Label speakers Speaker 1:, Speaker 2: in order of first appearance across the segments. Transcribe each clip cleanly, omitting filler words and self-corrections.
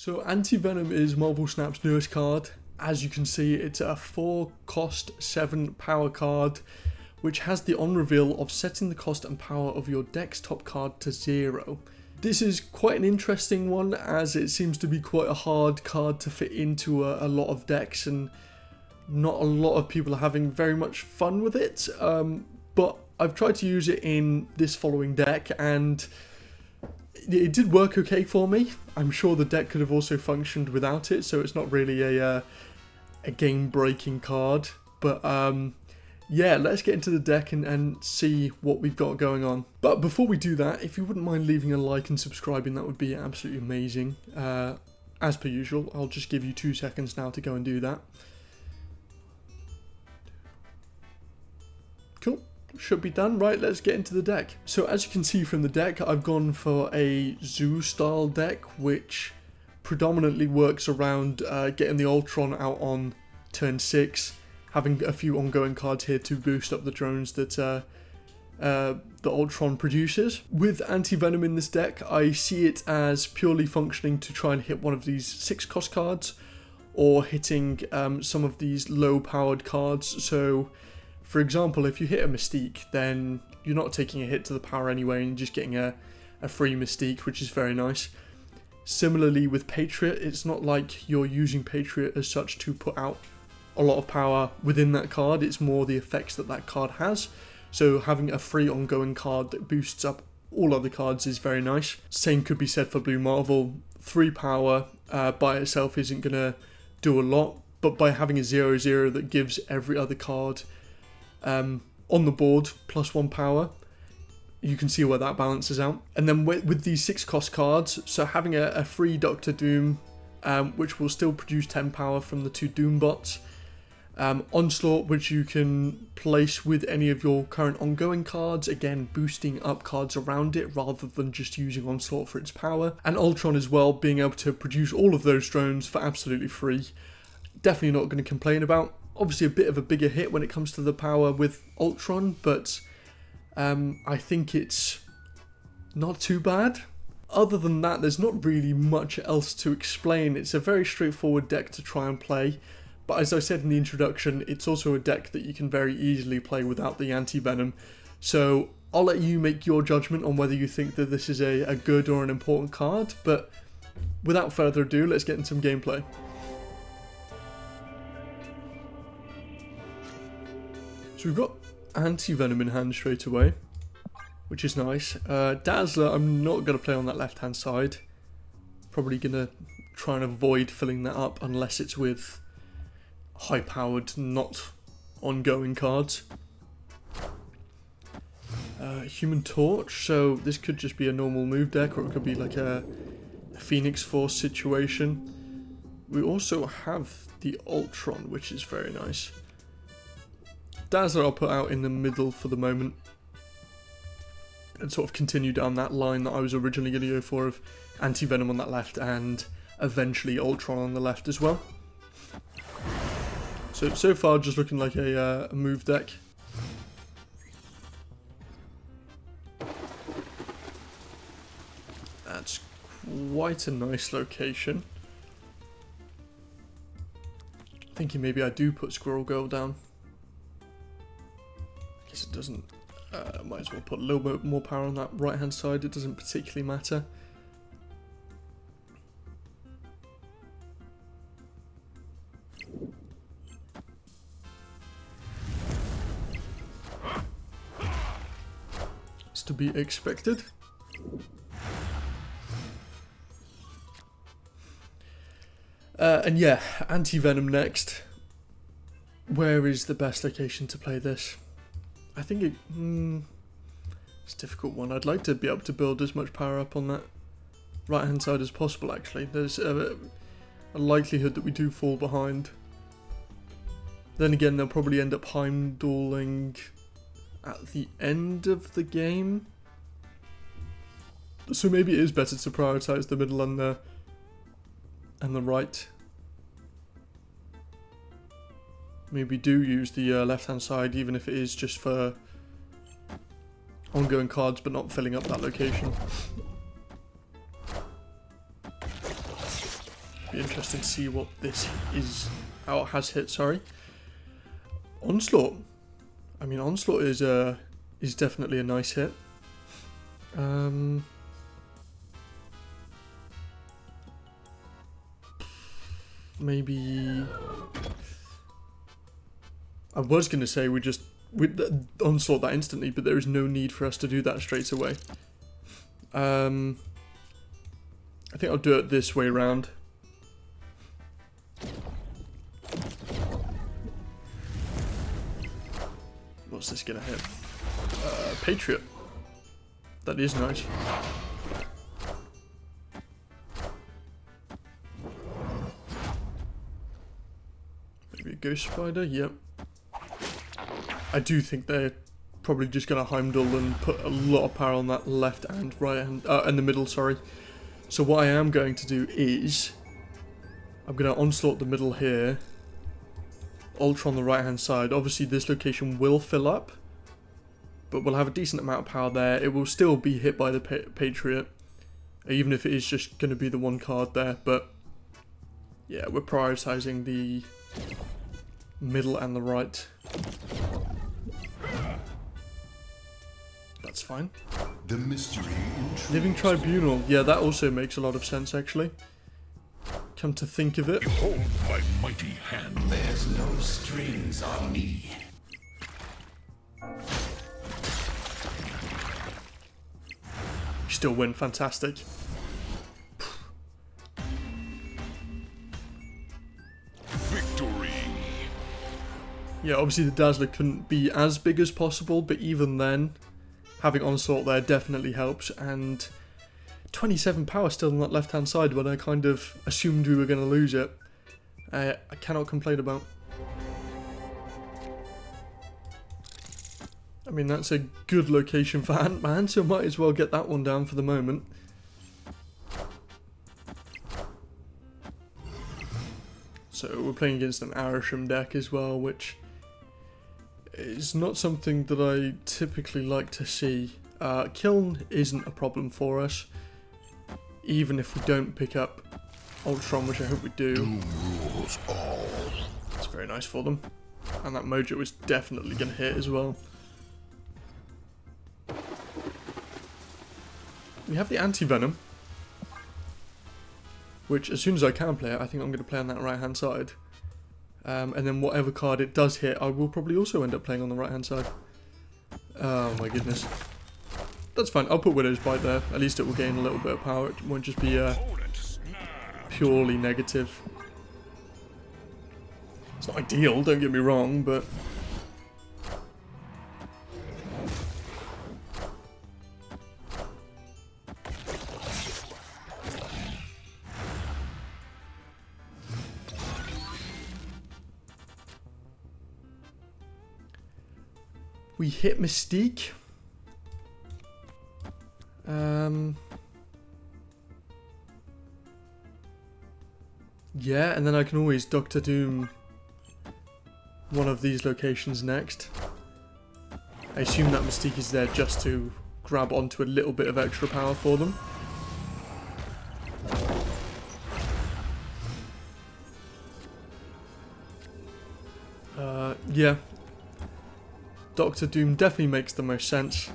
Speaker 1: So Anti Venom is Marvel Snap's newest card. As you can see, it's a 4 cost 7 power card, which has the on reveal of setting the cost and power of your deck's top card to 0. This is quite an interesting one, as it seems to be quite a hard card to fit into a lot of decks, and not a lot of people are having very much fun with it. But I've tried to use it in this following deck, and it did work okay for me. I'm sure the deck could have also functioned without it, so it's not really a game-breaking card. But yeah, let's get into the deck and see what we've got going on. But before we do that, if you wouldn't mind leaving a like and subscribing, that would be absolutely amazing. As per usual, I'll just give you 2 seconds now to go and do that. Cool. Should be done. Right, let's get into the deck. So as you can see from the deck, I've gone for a zoo style deck, which predominantly works around getting the Ultron out on turn 6, having a few ongoing cards here to boost up the drones that the Ultron produces. With Anti Venom in this deck, I see it as purely functioning to try and hit one of these 6 cost cards, or hitting some of these low powered cards. So for example, if you hit a Mystique, then you're not taking a hit to the power anyway, and you're just getting a free Mystique, which is very nice. Similarly with Patriot, it's not like you're using Patriot as such to put out a lot of power within that card, it's more the effects that that card has. So having a free ongoing card that boosts up all other cards is very nice. Same could be said for Blue Marvel. 3 power by itself isn't going to do a lot, but by having a 0/0 that gives every other card on the board +1 power, you can see where that balances out. And then with these 6 cost cards, so having a free Doctor Doom, which will still produce 10 power from the 2 Doom bots. Onslaught, which you can place with any of your current ongoing cards, again boosting up cards around it rather than just using Onslaught for its power. And Ultron as well, being able to produce all of those drones for absolutely free. Definitely not going to complain about. Obviously a bit of a bigger hit when it comes to the power with Ultron, but I think it's not too bad. Other than that, there's not really much else to explain. It's a very straightforward deck to try and play, but as I said in the introduction, it's also a deck that you can very easily play without the Anti Venom. So I'll let you make your judgment on whether you think that this is a good or an important card, but without further ado, let's get into some gameplay. So we've got Anti Venom in hand straight away, which is nice. Dazzler, I'm not going to play on that left hand side. Probably going to try and avoid filling that up unless it's with high powered, not ongoing cards. Human Torch, so this could just be a normal move deck, or it could be like a Phoenix Force situation. We also have the Ultron, which is very nice. Dazzler I'll put out in the middle for the moment, and sort of continue down that line that I was originally going to go for, of Anti Venom on that left and eventually Ultron on the left as well. So far just looking like a move deck. That's quite a nice location. Thinking maybe I do put Squirrel Girl down. Guess it doesn't. Might as well put a little bit more power on that right hand side, it doesn't particularly matter. It's to be expected. And yeah, Anti Venom next. Where is the best location to play this? I think it's a difficult one. I'd like to be able to build as much power up on that right hand side as possible actually. There's a likelihood that we do fall behind. Then again, they'll probably end up Heimdalling at the end of the game. So maybe it is better to prioritise the middle and the right. Maybe do use the left hand side, even if it is just for ongoing cards but not filling up that location. Be interesting to see what this is. Oh, has hit. Sorry. Onslaught. I mean, Onslaught is definitely a nice hit. Maybe I was gonna say we'd Onslaught that instantly, but there is no need for us to do that straight away. I think I'll do it this way around. What's this gonna hit? Patriot. That is nice. Maybe a ghost spider, yep. I do think they're probably just gonna Heimdall and put a lot of power on that left and right hand, in the middle, sorry. So what I am going to do is, I'm gonna onslaught the middle here, Ultron on the right hand side. Obviously this location will fill up, but we'll have a decent amount of power there. It will still be hit by the Patriot, even if it is just going to be the one card there. But yeah, we're prioritizing the middle and the right. That's fine.
Speaker 2: The mystery
Speaker 1: Living Tribunal. Yeah, that also makes a lot of sense actually. Come to think of it.
Speaker 2: Behold my mighty hand.
Speaker 3: There's no strings on me.
Speaker 1: Still win, fantastic.
Speaker 2: Victory.
Speaker 1: Yeah, obviously the Dazzler couldn't be as big as possible, but even then, having Onslaught there definitely helps, and 27 power still on that left hand side when I kind of assumed we were going to lose it. I cannot complain about. I mean, that's a good location for Ant-Man, so might as well get that one down for the moment. So we're playing against an Arishem deck as well, which is not something that I typically like to see. Kiln isn't a problem for us, even if we don't pick up Ultron, which I hope we do.
Speaker 2: Doom rules all.
Speaker 1: It's very nice for them. And that Mojo is definitely going to hit as well. We have the Anti Venom, which as soon as I can play it, I think I'm going to play on that right hand side. And then whatever card it does hit, I will probably also end up playing on the right hand side. Oh my goodness. That's fine, I'll put Widow's Bite there. At least it will gain a little bit of power. It won't just be purely negative. It's not ideal, don't get me wrong, but... we hit Mystique. Yeah, and then I can always Doctor Doom one of these locations next. I assume that Mystique is there just to grab onto a little bit of extra power for them. Yeah. Doctor Doom definitely makes the most sense.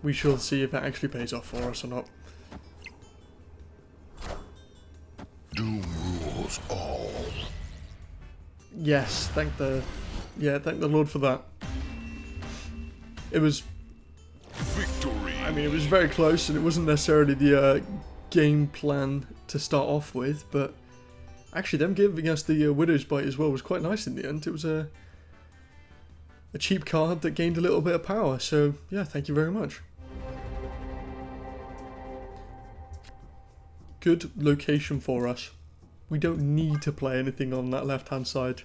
Speaker 1: We shall see if it actually pays off for us or not.
Speaker 2: Doom rules all.
Speaker 1: Yes, thank the Lord for that. It was,
Speaker 2: Victory.
Speaker 1: I mean, it was very close, and it wasn't necessarily the game plan to start off with, but actually them giving us the Widow's Bite as well was quite nice in the end. It was a cheap card that gained a little bit of power, so yeah, thank you very much. Good location for us. We don't need to play anything on that left hand side.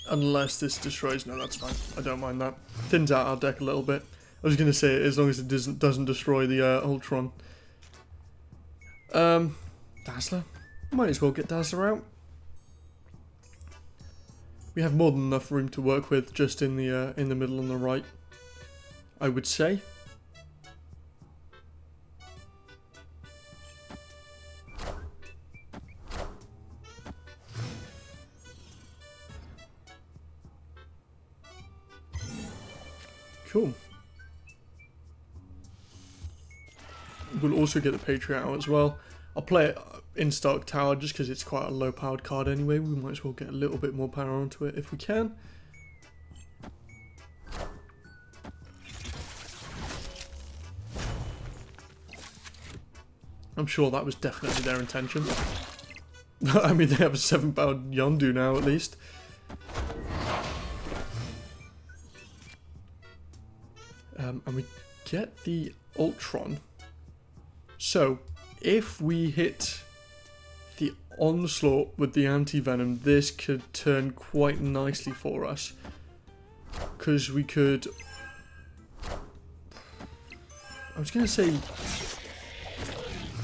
Speaker 1: Unless this destroys, no, that's fine. I don't mind that. Thins out our deck a little bit. I was going to say, as long as it doesn't destroy the Ultron. Dazzler? Might as well get Dazzler out. We have more than enough room to work with just in the middle and the right, I would say. Cool. We'll also get the Patriot out as well. I'll play it in Stark Tower just because it's quite a low powered card anyway. We might as well get a little bit more power onto it if we can. I'm sure that was definitely their intention. I mean, they have a 7-powered Yondu now at least. And we get the Ultron. So, if we hit the Onslaught with the Anti Venom, this could turn quite nicely for us. Because we could... I was going to say...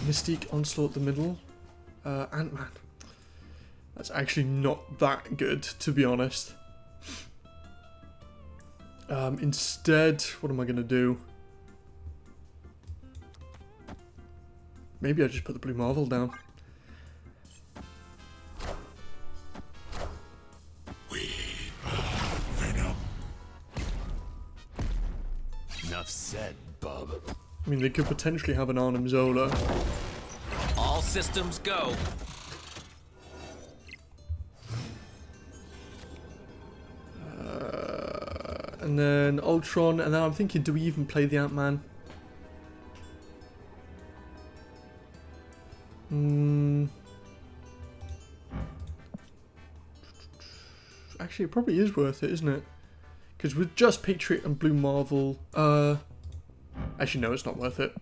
Speaker 1: Mystique, Onslaught, the middle. Ant-Man. That's actually not that good, to be honest. Instead, what am I going to do? Maybe I just put the Blue Marvel down.
Speaker 3: We are Venom.
Speaker 4: Enough said, bub.
Speaker 1: I mean, they could potentially have an Arnim Zola.
Speaker 4: All systems go.
Speaker 1: And then Ultron, and then I'm thinking, do we even play the Ant-Man? Actually, it probably is worth it, isn't it? Because with just Patriot and Blue Marvel, actually no, it's not worth it.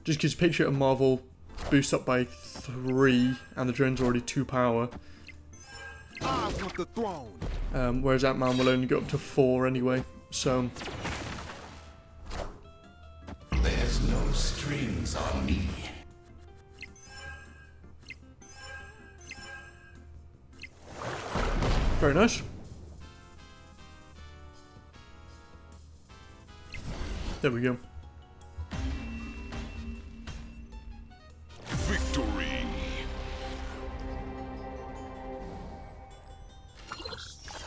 Speaker 1: Just because Patriot and Marvel boost up by 3, and the drone's already 2 power.
Speaker 5: I want the throne.
Speaker 1: Whereas Ant-Man will only go up to 4 anyway, so...
Speaker 3: There's no strings on me.
Speaker 1: Very nice. There we go.
Speaker 2: Victory.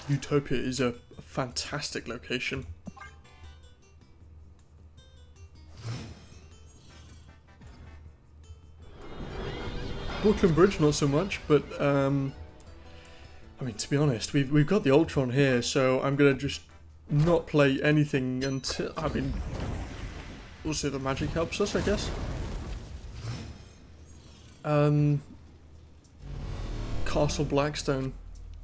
Speaker 1: Utopia is a fantastic location. Brooklyn Bridge not so much, but I mean, to be honest, we've got the Ultron here, so I'm gonna just not play anything until, I mean, we'll see if the magic helps us, I guess. Castle Blackstone.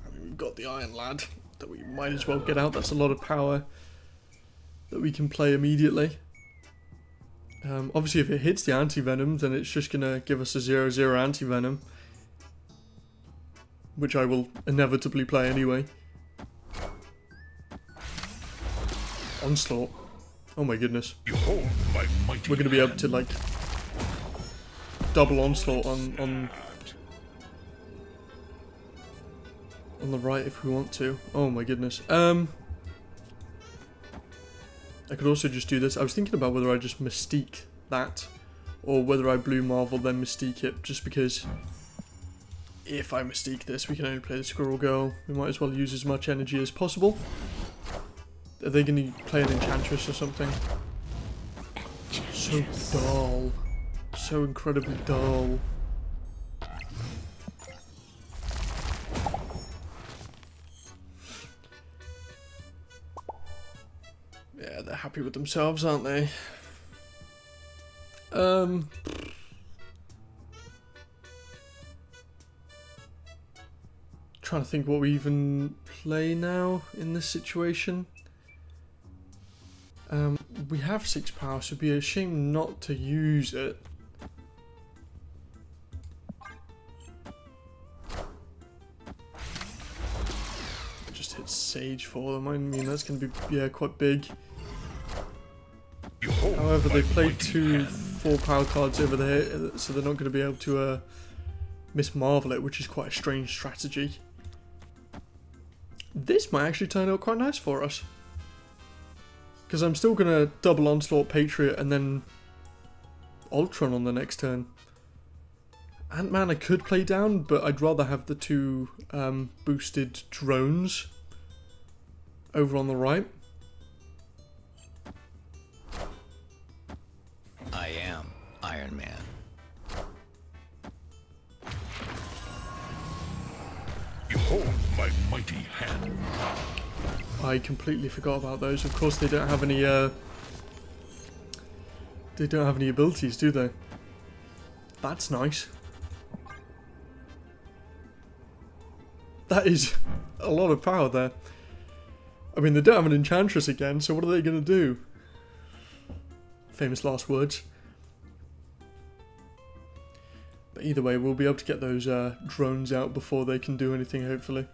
Speaker 1: I mean, we've got the Iron Lad that we might as well get out. That's a lot of power that we can play immediately. Obviously, if it hits the Anti Venom, then it's just gonna give us a 0/0 Anti Venom, which I will inevitably play anyway. Onslaught. Oh my goodness.
Speaker 2: Behold my mighty
Speaker 1: We're going to be able
Speaker 2: hand.
Speaker 1: to, like, double Onslaught on the right if we want to. Oh my goodness. I could also just do this. I was thinking about whether I just Mystique that, or whether I Blue Marvel then Mystique it, just because if I Mystique this, we can only play the Squirrel Girl. We might as well use as much energy as possible. Are they going to play an Enchantress or something? So dull. So incredibly dull. Yeah, they're happy with themselves, aren't they? Trying to think what we even play now in this situation. We have 6 power, so it'd be a shame not to use it. Just hit Sage for them. I mean, that's going to be, yeah, quite big.
Speaker 2: Behold
Speaker 1: However, they
Speaker 2: my
Speaker 1: played
Speaker 2: mighty
Speaker 1: 2
Speaker 2: hand.
Speaker 1: 4 power cards over there, so they're not going to be able to Miss Marvel it, which is quite a strange strategy. This might actually turn out quite nice for us. Because I'm still going to double Onslaught Patriot and then Ultron on the next turn. Ant-Man I could play down, but I'd rather have the 2 boosted drones over on the right.
Speaker 4: Iron Man.
Speaker 2: Behold my mighty hand.
Speaker 1: I completely forgot about those. Of course, they don't have any. They don't have any abilities, do they? That's nice. That is a lot of power there. I mean, they don't have an enchantress again, so what are they going to do? Famous last words. But either way, we'll be able to get those drones out before they can do anything, hopefully.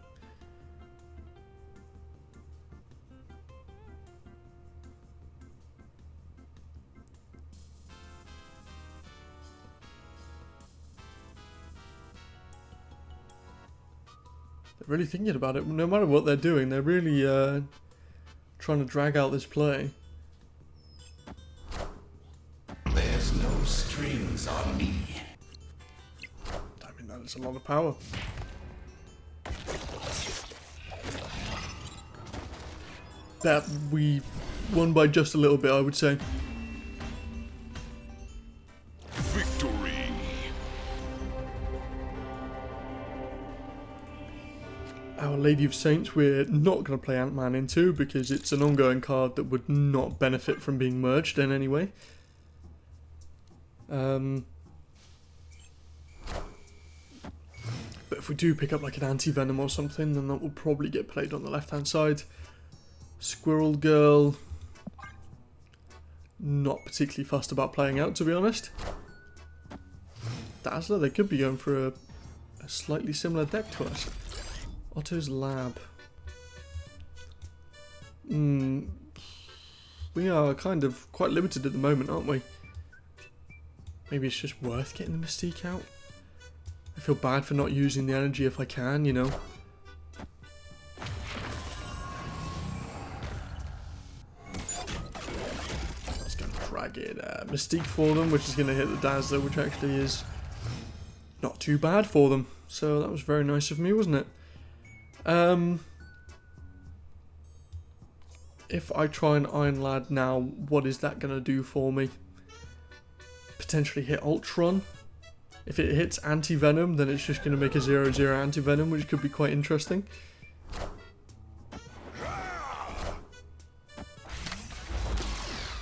Speaker 1: They're really thinking about it. No matter what they're doing, they're really trying to drag out this play.
Speaker 3: There's no strings on me.
Speaker 1: I mean, that is a lot of power. That we won by just a little bit, I would say.
Speaker 2: Victory.
Speaker 1: Our Lady of Saints, we're not going to play Ant-Man into because it's an ongoing card that would not benefit from being merged in any way. But if we do pick up like an Anti Venom or something, then that will probably get played on the left-hand side. Squirrel Girl, not particularly fussed about playing out, to be honest. Dazzler, they could be going for a slightly similar deck to us. Otto's Lab. We are kind of quite limited at the moment, aren't we? Maybe it's just worth getting the Mystique out. I feel bad for not using the energy if I can, you know. That's going to drag in Mystique for them, which is going to hit the Dazzler, which actually is not too bad for them. So that was very nice of me, wasn't it? If I try an Iron Lad now, what is that going to do for me? Potentially hit Ultron. If it hits Anti Venom, then it's just going to make a 0/0 Anti Venom, which could be quite interesting.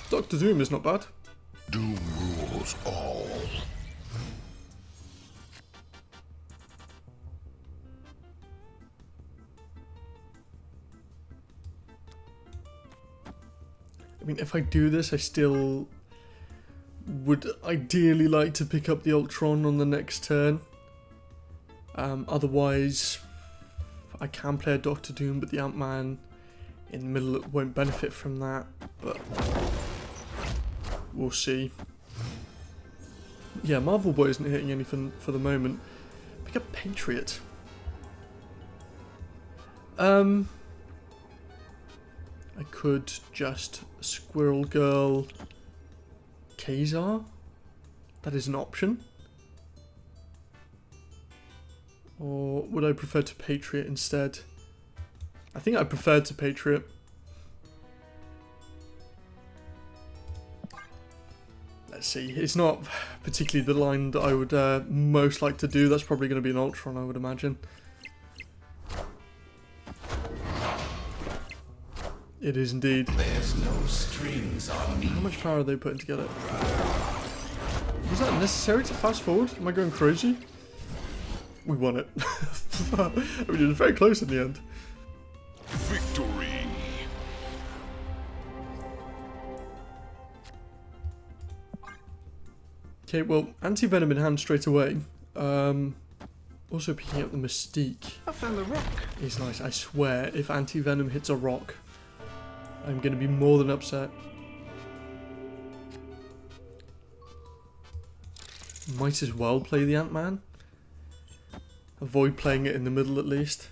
Speaker 1: Doctor Doom is not bad.
Speaker 2: Doom rules all.
Speaker 1: I mean, if I do this, I still would ideally like to pick up the Ultron on the next turn. Otherwise, I can play a Doctor Doom, but the Ant-Man in the middle won't benefit from that. But we'll see. Yeah, Marvel Boy isn't hitting anything for the moment. Pick up Patriot. I could just Squirrel Girl Kazar. That is an option. Or would I prefer to Patriot instead? I think I prefer to Patriot. Let's see. It's not particularly the line that I would most like to do. That's probably going to be an Ultron, I would imagine. It is indeed.
Speaker 3: There's no strings on me.
Speaker 1: How much power are they putting together? Was that necessary to fast forward? Am I going crazy? We won it. I mean, it was very close in the end.
Speaker 2: Victory.
Speaker 1: Okay, well, Anti Venom in hand straight away. Also picking up the Mystique.
Speaker 5: I found a rock.
Speaker 1: Is nice. I swear, if Anti Venom hits a rock, I'm going to be more than upset. Might as well play the Ant-Man. Avoid playing it in the middle at least.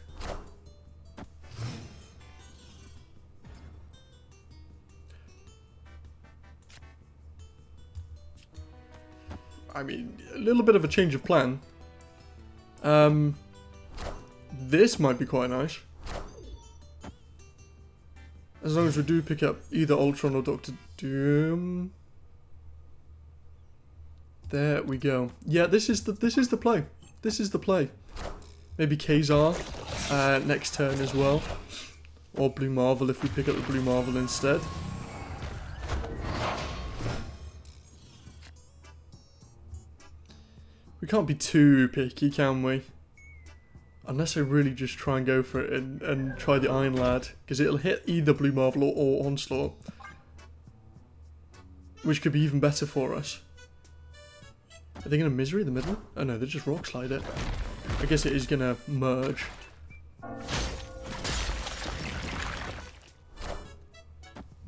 Speaker 1: I mean, a little bit of a change of plan. This might be quite nice. As long as we do pick up either Ultron or Doctor Doom. There we go. Yeah, this is the play. This is the play. Maybe Kazar next turn as well. Or Blue Marvel if we pick up the Blue Marvel instead. We can't be too picky, can we? Unless I really just try and go for it and try the Iron Lad. Because it'll hit either Blue Marvel or Onslaught. Which could be even better for us. Are they going to Misery the middle? Oh no, they just Rock Slide it. I guess it is going to merge.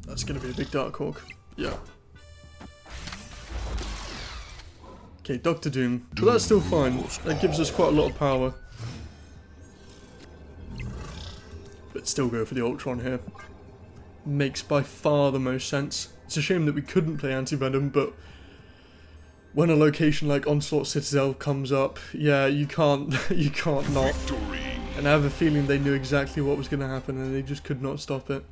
Speaker 1: That's going to be a big Dark Hawk. Yeah. Okay, Doctor Doom. But that's still fine. That gives us quite a lot of power. But still go for the Ultron here. Makes by far the most sense. It's a shame that we couldn't play Anti Venom, but when a location like Onslaught Citadel comes up, yeah, you can't not.
Speaker 2: Victory.
Speaker 1: And I have a feeling they knew exactly what was going to happen and they just could not stop it.